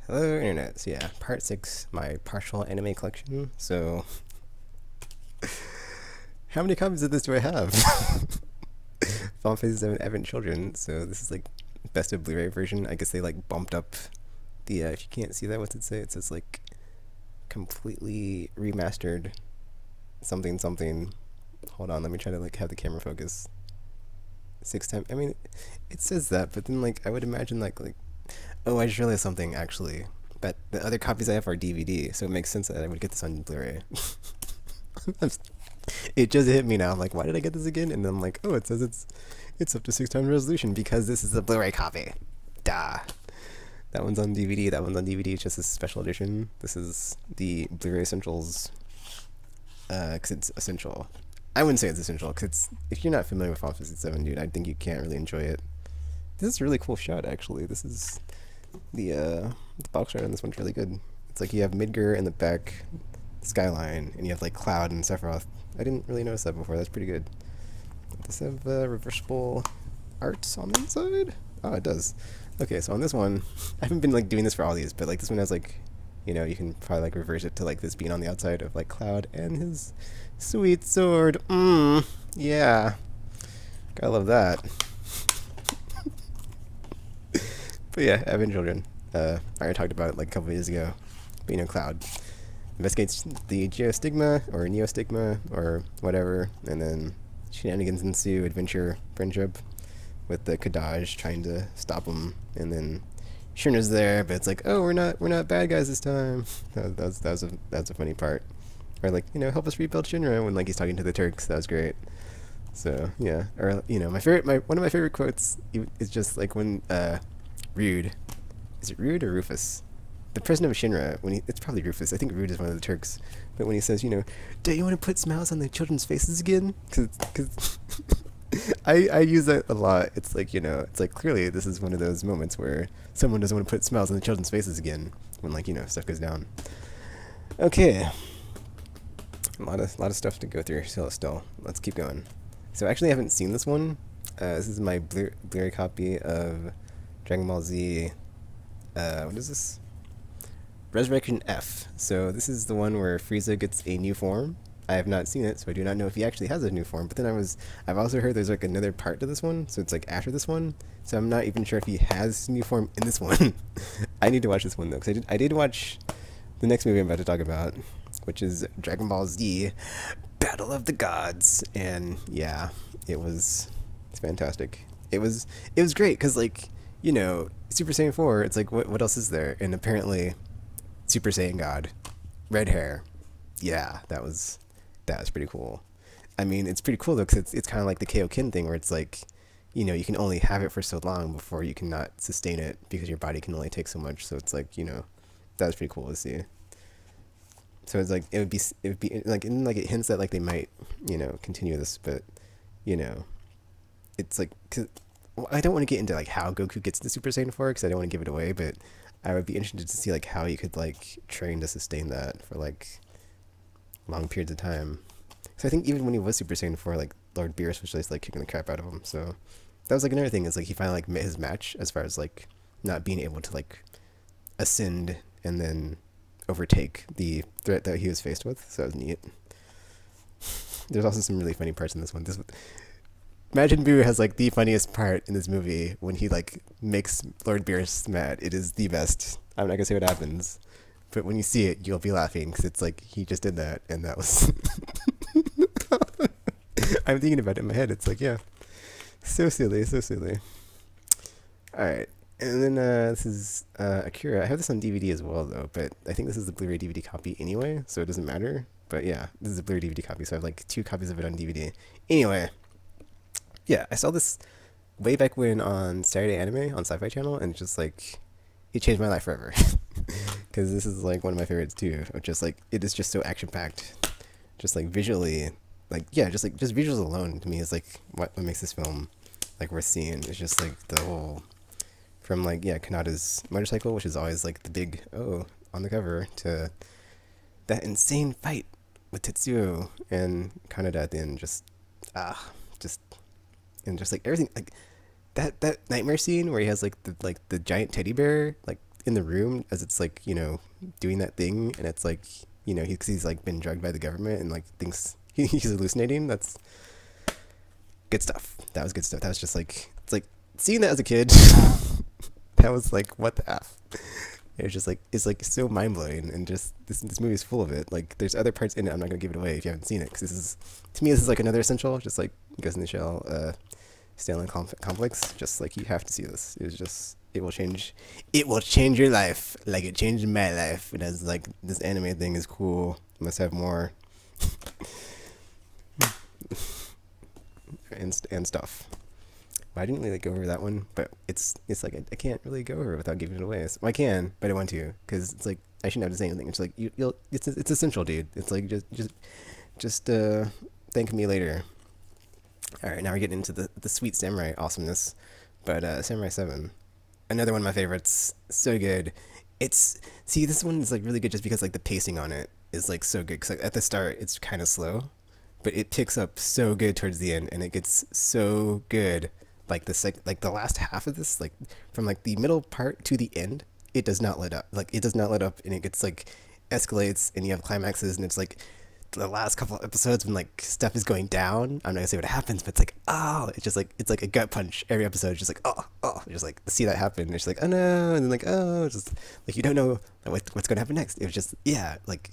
Hello, Internet. So yeah, part 6, my partial anime collection. So, how many copies of this do I have? Final Fantasy 7 Advent Children. So this is like best of Blu-ray version. I guess they like bumped up the. If you can't see that, what's it say? It says like completely remastered something something. Hold on, let me try to like have the camera focus. 6 times. I mean, it says that, but then like I would imagine like oh, I just realized something actually. But the other copies I have are DVD, so it makes sense that I would get this on Blu-ray. It just hit me now. I'm like, why did I get this again? And then I'm like, oh, it says it's up to 6 times resolution because this is the Blu-ray copy. Duh. That one's on DVD. That one's on DVD. It's just a special edition. This is the Blu-ray Essentials. Because it's essential. I wouldn't say it's essential because it's if you're not familiar with Final Fantasy 7, dude, I think you can't really enjoy it. This is a really cool shot, actually. This is the box shot on this one's really good. It's like you have Midgar in the back, skyline, and you have like Cloud and Sephiroth. I didn't really notice that before. That's pretty good. Does this have reversible art on the inside? Oh, it does. Okay, so on this one, I haven't been like doing this for all these, but like this one has like, you can probably like reverse it to like this being on the outside of like Cloud and his sweet sword. Yeah, gotta love that. But yeah, Advent Children. I already talked about it like a couple of years ago. But Cloud investigates the geostigma or neostigma or whatever, and then shenanigans ensue, adventure, friendship with the Kadaj trying to stop him, and then Shirna's there, but it's like, oh, we're not bad guys this time. That's a funny part. Or like, help us rebuild Shinra when like he's talking to the Turks. That was great. So yeah, or one of my favorite quotes is just like when Rude. Is it Rude or Rufus? The president of Shinra, it's probably Rufus. I think Rude is one of the Turks. But when he says, don't you want to put smiles on the children's faces again? Because I use that a lot. It's like, it's like clearly this is one of those moments where someone doesn't want to put smiles on the children's faces again when like, stuff goes down. Okay. A lot of stuff to go through still. Let's keep going. So actually I haven't seen this one. This is my Blu-ray copy of Dragon Ball Z. What is this? Resurrection F. So this is the one where Frieza gets a new form. I have not seen it, so I do not know if he actually has a new form. But then I've also heard there's like another part to this one, so it's like after this one. So I'm not even sure if he has new form in this one. I need to watch this one though, because I did watch the next movie I'm about to talk about, which is Dragon Ball Z Battle of the Gods, and yeah, it's fantastic. It was great because like Super Saiyan 4. It's like what else is there? And apparently, Super Saiyan God, red hair. Yeah, that was pretty cool. I mean, it's pretty cool though because it's kind of like the Kaioken thing where it's like, you can only have it for so long before you cannot sustain it because your body can only take so much. So it's like that was pretty cool to see. So it's like it would be like and like it hints that like they might continue this, but it's like well, I don't want to get into like how Goku gets the Super Saiyan 4 because I don't want to give it away, but I would be interested to see like how you could like train to sustain that for like long periods of time. So I think even when he was Super Saiyan 4, like Lord Beerus was just like kicking the crap out of him. So that was like another thing is like he finally like met his match as far as like not being able to like ascend and then overtake the threat that he was faced with. So that was neat. There's also some really funny parts in this one. Majin Buu has like the funniest part in this movie when he like makes Lord Beerus mad. It is the best. I'm not gonna say what happens, but when you see it, you'll be laughing because it's like he just did that, and that was. I'm thinking about it in my head. It's like so silly, so silly. All right, and then this is Akira. I have this on DVD as well though, but I think this is the Blu-ray DVD copy anyway, so it doesn't matter. But yeah, this is a Blu-ray DVD copy, so I have like 2 copies of it on DVD. Anyway. Yeah, I saw this way back when on Saturday Anime on Sci-Fi Channel, and just like it changed my life forever. Because this is like one of my favorites too. Of just like it is just so action packed, just like visually, like yeah, just visuals alone to me is like what makes this film like worth seeing. It's just like the whole from like Kanata's motorcycle, which is always like the big on the cover, to that insane fight with Tetsuo and Kanata at the end. Just just and just like everything like that nightmare scene where he has like the giant teddy bear like in the room as it's like, doing that thing, and it's like, he's like been drugged by the government and like thinks he's hallucinating. That's good stuff. That was good stuff. That was just like, it's like seeing that as a kid. That was like, what the f. It's just like, it's like so mind blowing, and just this movie is full of it. Like there's other parts in it. I'm not gonna give it away if you haven't seen it, because to me this is like another essential, just like Ghost in the Shell, Stanley Complex. Just like, you have to see this. It will change your life, like it changed my life. And as like, this anime thing is cool. Must have more and stuff. I didn't really go over that one, but it's like I can't really go over it without giving it away. Well, I can, but I don't want to, because it's like I shouldn't have to say anything. It's like it's essential, dude. It's like just thank me later. All right, now we're getting into the sweet samurai awesomeness, but Samurai 7, another one of my favorites. So good. This one is like really good just because like the pacing on it is like so good. Because like, at the start it's kind of slow, but it picks up so good towards the end, and it gets so good. Like like the last half of this, like from like the middle part to the end, it does not let up. Like it does not let up, and it gets like escalates, and you have climaxes, and it's like the last couple of episodes when like stuff is going down. I'm not gonna say what happens, but it's like, oh, it's like a gut punch every episode. It's just like, oh, just like to see that happen. It's like, oh no, and then like, oh, it's just like you don't know what's gonna happen next. It was just, yeah, like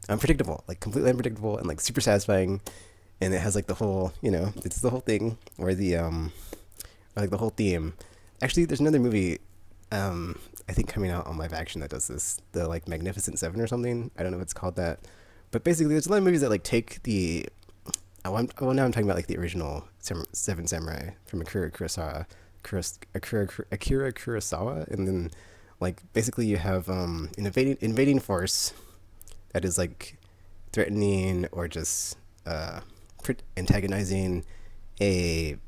unpredictable, like completely unpredictable, and like super satisfying. And it has like the whole, it's the whole thing where like the whole theme. Actually, there's another movie, I think coming out on live action that does this, the like Magnificent Seven or something. I don't know if it's called that, but basically there's a lot of movies that like take the, now I'm talking about like the original Seven Samurai from Akira Kurosawa, and then like basically you have an invading force that is like threatening or just antagonizing a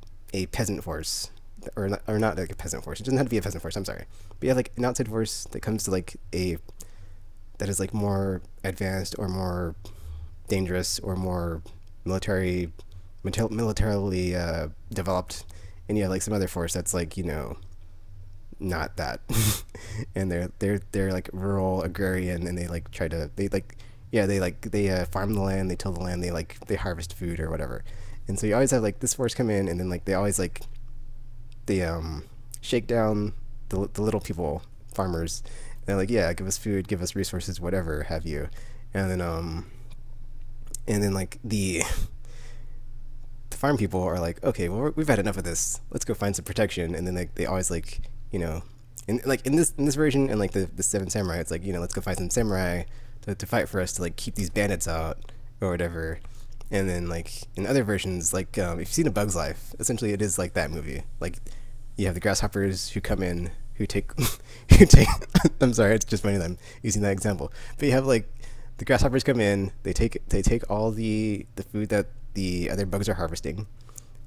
peasant force, or not like a peasant force. It doesn't have to be a peasant force. I'm sorry, but you have like an outside force that comes to like that is like more advanced or more dangerous or more militarily developed, and you have like some other force that's like, not that, and they're like rural agrarian, and they farm the land, they till the land, they harvest food or whatever. And so you always have like this force come in, and then like they always like they shake down the little people, farmers. And they're like, yeah, give us food, give us resources, whatever have you. And then like the farm people are like, okay, well, we've had enough of this, let's go find some protection. And then like they always like, in this version, and like the Seven Samurai, it's like, let's go find some samurai to fight for us, to like keep these bandits out or whatever. And then like in other versions, like if you've seen A Bug's Life, essentially it is like that movie. Like you have the grasshoppers who come in, who take I'm sorry, it's just funny that I'm using that example, but you have like the grasshoppers come in, they take all the food that the other bugs are harvesting,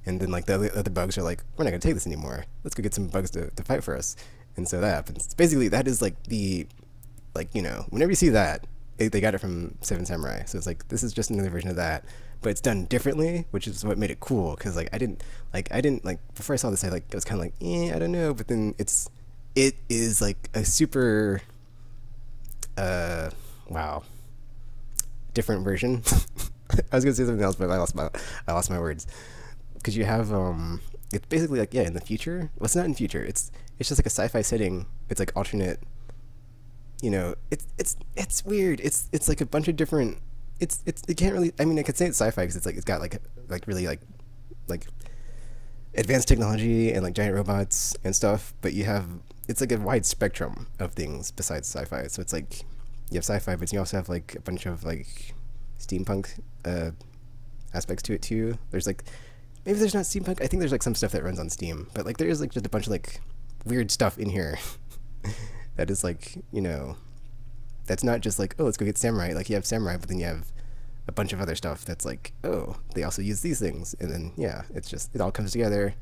and then like the other bugs are like, we're not gonna take this anymore, let's go get some bugs to fight for us. And so that happens. Basically that is like whenever you see that, they got it from Seven Samurai. So it's like, this is just another version of that, but it's done differently, which is what made it cool. Because like I didn't before I saw this, I was kind of like, I don't know. But then it is like a super wow, different version. I was gonna say something else, but I lost my words. Because you have it's basically like, in the future. Well, it's not in future. It's just like a sci-fi setting. It's like alternate. It's weird. It's like a bunch of different. It can't really. I mean, I could say it's sci-fi because it's got like really like advanced technology and like giant robots and stuff. But it's like a wide spectrum of things besides sci-fi. So it's like you have sci-fi, but you also have like a bunch of like steampunk aspects to it too. There's like, maybe there's not steampunk. I think there's like some stuff that runs on Steam, but like there is like just a bunch of like weird stuff in here. That is like, that's not just like, oh, let's go get samurai. Like you have samurai, but then you have a bunch of other stuff that's like, oh, they also use these things. And then, it all comes together.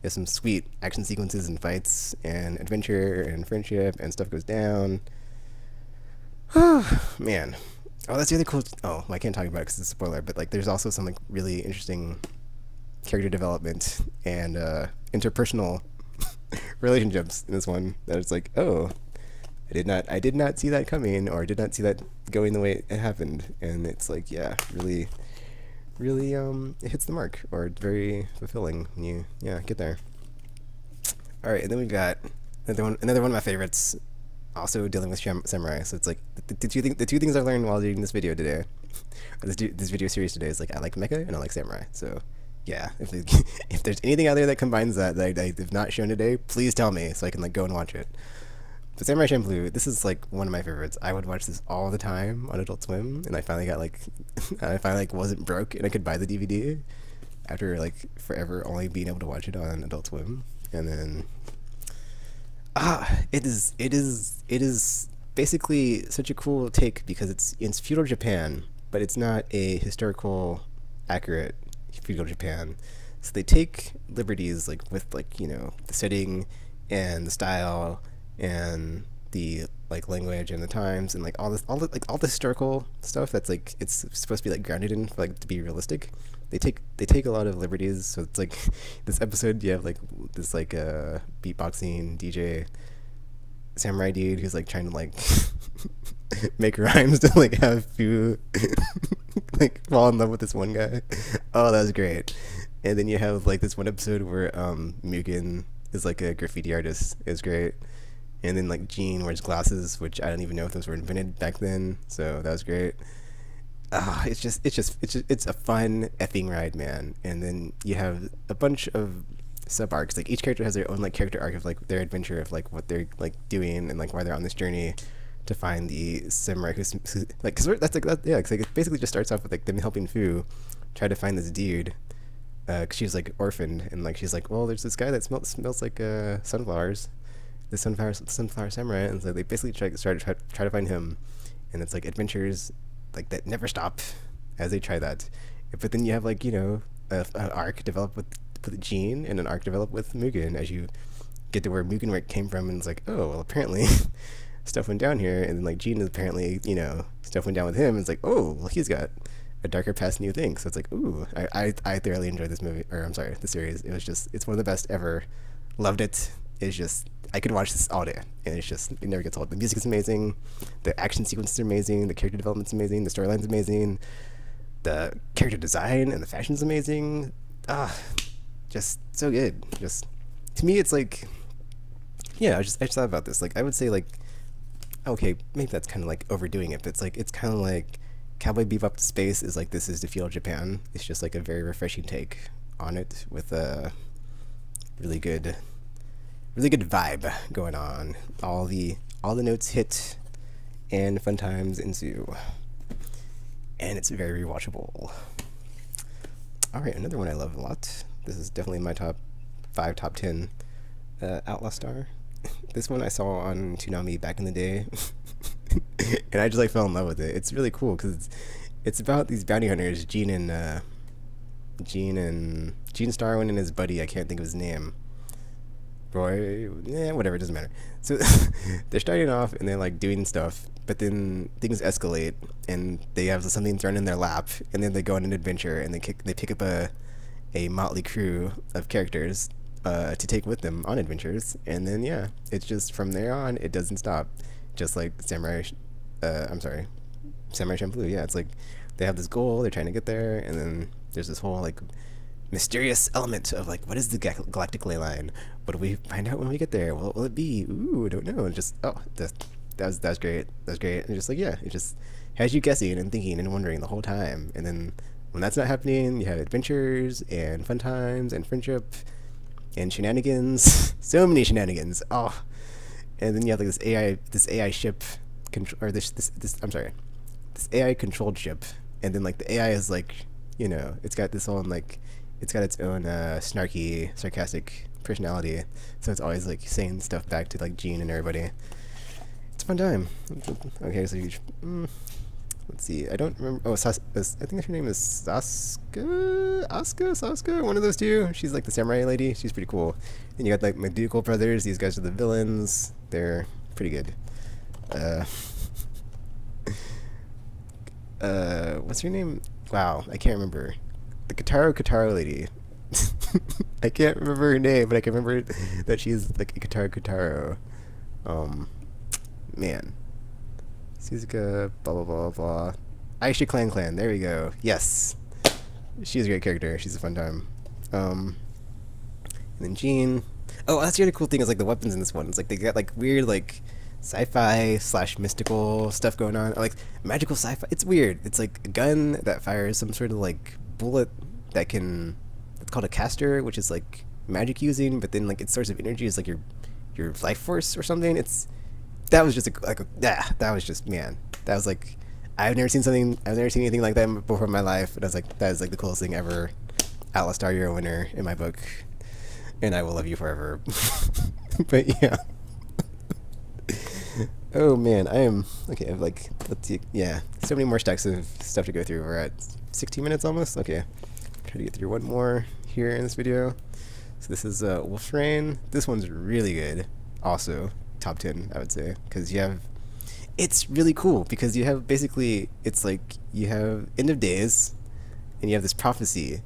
There's some sweet action sequences and fights and adventure and friendship, and stuff goes down. Oh, man. Oh, that's the other cool. Oh, I can't talk about it because it's a spoiler, but like there's also some like really interesting character development and interpersonal relationships in this one that it's like, oh, I did not see that coming, or did not see that going the way it happened. And it's like, yeah, really, really, it hits the mark, or it's very fulfilling when you, yeah, get there. All right, and then we've got another one of my favorites, also dealing with samurai. So it's like the two things I've learned while doing this video today, or this video series today, is like I like mecha and I like samurai. So yeah, if there's anything out there that combines that I have not shown today, please tell me so I can like go and watch it. But Samurai Champloo, this is like one of my favorites. I would watch this all the time on Adult Swim, and I finally got like, I finally like wasn't broke and I could buy the DVD after like forever only being able to watch it on Adult Swim, and then it is basically such a cool take because it's feudal Japan, but it's not a historical accurate feudal Japan. So they take liberties like with like the setting and the style and the like language and the times and like all the historical stuff that's like it's supposed to be like grounded in for, like to be realistic. They take a lot of liberties. So it's like this episode you have like this like beatboxing DJ samurai dude who's like trying to like make rhymes to like have few like fall in love with this one guy. Oh, that was great. And then you have like this one episode where Mugen is like a graffiti artist. It's great. And then like Gene wears glasses, which I don't even know if those were invented back then. So that was great. It's a fun effing ride, man. And then you have a bunch of sub arcs. Like each character has their own like character arc of like their adventure of like what they're like doing and like why they're on this journey to find the samurai who's like cause that's like that, yeah. Cause like it basically just starts off with like them helping Fu try to find this dude. Cause she's like orphaned and like she's like, well, there's this guy that smells like sunflowers, the sunflower samurai, and so they basically try to find him, and it's like adventures like that never stop as they try that. But then you have like an arc developed with Gene and an arc developed with Mugen as you get to where Mugen came from, and it's like, oh well, apparently stuff went down here, and then like Gene is apparently stuff went down with him, and it's like, oh well, he's got a darker past new thing. So it's like, ooh, I thoroughly enjoyed this movie, or I'm sorry, the series. It's one of the best ever. Loved it. It's just I could watch this all day, and it never gets old. The music is amazing, the action sequences are amazing, the character development's amazing, the storyline's amazing, the character design and the fashion's amazing. Just so good. Just to me, it's like, yeah. I just thought about this. Like I would say like, okay, maybe that's kind of like overdoing it, but it's kind of like Cowboy Bebop Space is like this is the feudal Japan. It's just like a very refreshing take on it with a really good vibe going on. All the notes hit and fun times ensue, and it's very rewatchable. All right, another one I love a lot. This is definitely in my top 5, top 10. Outlaw Star. This one I saw on Toonami back in the day, and I just like fell in love with it. It's really cool because it's about these bounty hunters, Gene Starwin and his buddy. I can't think of his name. Roy, whatever, it doesn't matter. So they're starting off and they're like doing stuff, but then things escalate and they have something thrown in their lap, and then they go on an adventure and they pick up a motley crew of characters to take with them on adventures, and then yeah, it's just from there on it doesn't stop. Just like Samurai Champloo. Yeah, it's like they have this goal, they're trying to get there, and then there's this whole like mysterious element of like, what is the galactic ley line? What do we find out when we get there? What will it be? Ooh, I don't know. And just that's great. That's great. And just like, yeah, it just has you guessing and thinking and wondering the whole time. And then when that's not happening, you have adventures and fun times and friendship and shenanigans. So many shenanigans. Oh, and then you have like this AI ship control, or this AI controlled ship, and then like the AI is like, it's got this whole like, it's got its own snarky, sarcastic personality, so it's always like saying stuff back to like Gene and everybody. It's a fun time. Okay, so let's see. I don't remember. Oh, I think her name is Saska, one of those two. She's like the samurai lady. She's pretty cool. And you got like McDougal brothers. These guys are the villains. They're pretty good. What's her name? Wow, I can't remember. The Kataro lady. I can't remember her name, but I can remember that she's like a Kataro. man. Suzuka, blah blah blah blah. Aisha Clan. There we go. Yes, she's a great character. She's a fun time. And then Jean. Oh, that's the other cool thing is like the weapons in this one. It's like they got like weird like sci-fi / mystical stuff going on. Or, like magical sci-fi. It's weird. It's like a gun that fires some sort of like bullet that can. It's called a caster, which is like magic using, but then like its source of energy is like your life force or something. That was just that was just, man. That was like I've never seen anything like that before in my life. And I was like, that is like the coolest thing ever. Outlaw Star, you're a winner in my book, and I will love you forever. But yeah. Oh man, I am okay. I've like, let's see, yeah, so many more stacks of stuff to go through. We're at 16 minutes almost. Okay, try to get through one more here in this video. So this is Wolf's Rain. This one's really good. Also, top 10, I would say, because you have. It's really cool because you have basically, it's like you have end of days, and you have this prophecy,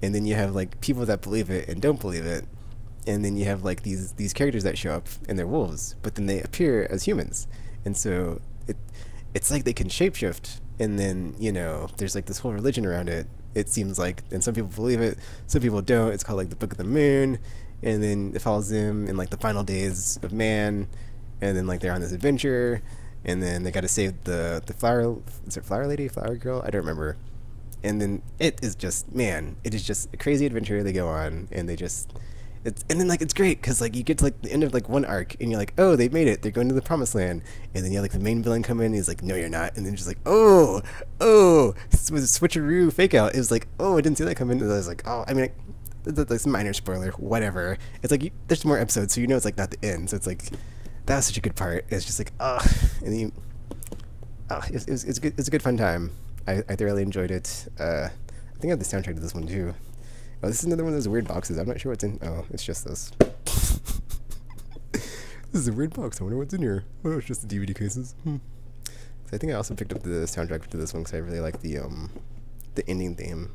and then you have like people that believe it and don't believe it, and then you have like these characters that show up and they're wolves, but then they appear as humans, and so it's like they can shapeshift, and then there's like this whole religion around it. It seems like, and some people believe it, some people don't. It's called like the Book of the Moon, and then it follows them in like the final days of man, and then like they're on this adventure. And then they got to save the flower. Is it flower lady, flower girl? I don't remember. And then it is just, man, it is just a crazy adventure they go on, and and then like it's great because like you get to like the end of like one arc, and you're like, oh, they made it. They're going to the promised land. And then you have like the main villain come in, and he's like, no, you're not. And then just like, oh, this was a switcheroo fake out. It was like, oh, I didn't see that come in. And I was like, oh, I mean, that's a minor spoiler, whatever. It's like there's more episodes, so it's like not the end. So it's like. That was such a good part. It's just like, and then it's good. It's a good fun time. I thoroughly enjoyed it. I think I have the soundtrack to this one too. Oh, this is another one of those weird boxes. I'm not sure what's in. Oh, it's just this. This is a weird box. I wonder what's in here. Oh, it's just the DVD cases. So I think I also picked up the soundtrack to this one because I really like the ending theme.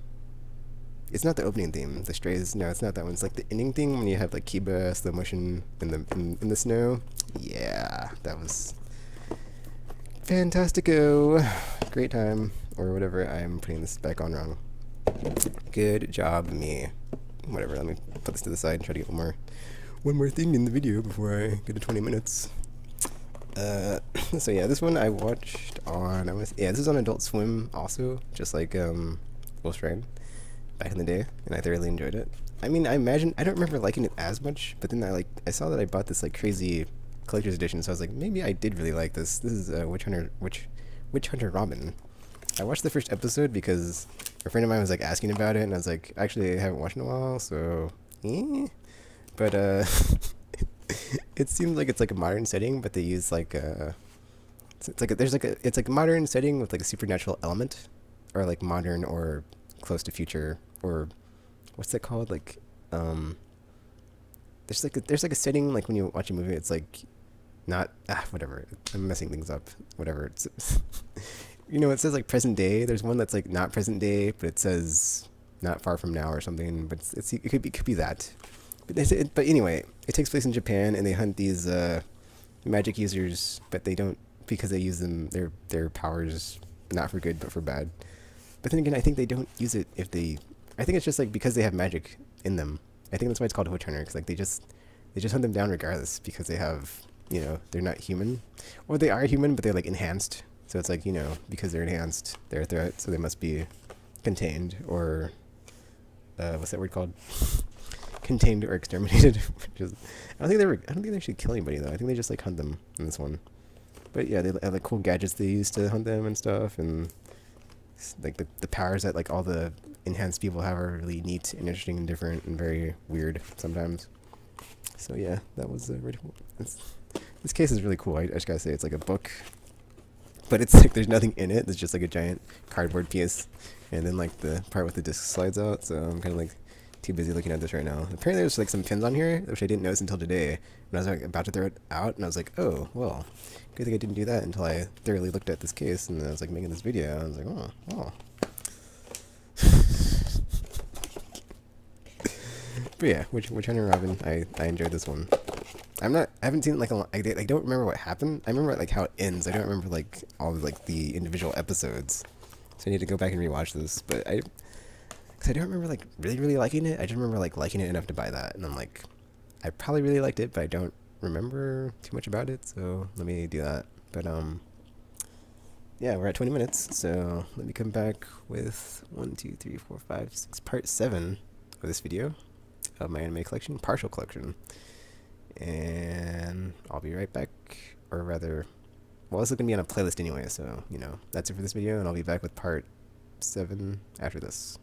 It's not the opening theme. The Strays. No, it's not that one. It's like the ending theme when you have like Kiba slow motion in the snow. Yeah, that was fantastico. Great time, or whatever. I'm putting this back on wrong. Good job, me. Whatever. Let me put this to the side and try to get one more thing in the video before I get to 20 minutes. So yeah, this one I watched on. This is on Adult Swim also, just like Wolf's Rain back in the day, and I thoroughly enjoyed it. I mean, I don't remember liking it as much, but then I saw that I bought this like crazy collector's edition, so I was like, maybe I did really like this. This is Witch Hunter Robin. I watched the first episode because a friend of mine was like asking about it, and I was like, actually, I haven't watched in a while, so but it seems like it's like a modern setting, but they use like it's like a modern setting with like a supernatural element, or like modern or close to future, or what's that called, like there's like a setting, like when you watch a movie, it's like not whatever, I'm messing things up, whatever, it's it says like present day. There's one that's like not present day, but it says not far from now or something, but it could be that, but anyway, it takes place in Japan, and they hunt these magic users, but they don't, because they use them, their powers not for good but for bad. But then again, I think they don't use it I think it's just like because they have magic in them. I think that's why it's called a witch hunter, because like they just hunt them down regardless, because they have, they're not human, or they are human but they're like enhanced. So it's like, because they're enhanced, they're a threat, so they must be contained, or what's that word called? Contained or exterminated. Which is, I don't think they actually kill anybody though. I think they just like hunt them in this one. But yeah, they have like cool gadgets they use to hunt them and stuff, and like the powers that like all the enhanced people have are really neat and interesting and different and very weird sometimes. So yeah, that was really cool. This case is really cool. I just gotta say, it's like a book, but it's like there's nothing in it. It's just like a giant cardboard piece, and then like the part with the disc slides out. So I'm kind of like too busy looking at this right now. Apparently there's like some pins on here, which I didn't notice until today when I was like about to throw it out, and I was like, oh well, good thing I didn't do that until I thoroughly looked at this case, and I was like making this video. I was like, oh. But yeah, Witch Hunter Robin, I enjoyed this one. I haven't seen it like I don't remember what happened. I remember like how it ends. I don't remember like all of, like the individual episodes. So I need to go back and rewatch this. But because I don't remember like really liking it. I just remember like liking it enough to buy that, and I'm like, I probably really liked it, but I don't remember too much about it. So let me do that. But yeah, we're at 20 minutes. So let me come back with 1, 2, 3, 4, 5, 6, part 7 of this video of my anime collection, partial collection. And I'll be right back, or rather, well, this is going to be on a playlist anyway, so, you know, that's it for this video, and I'll be back with part 7 after this.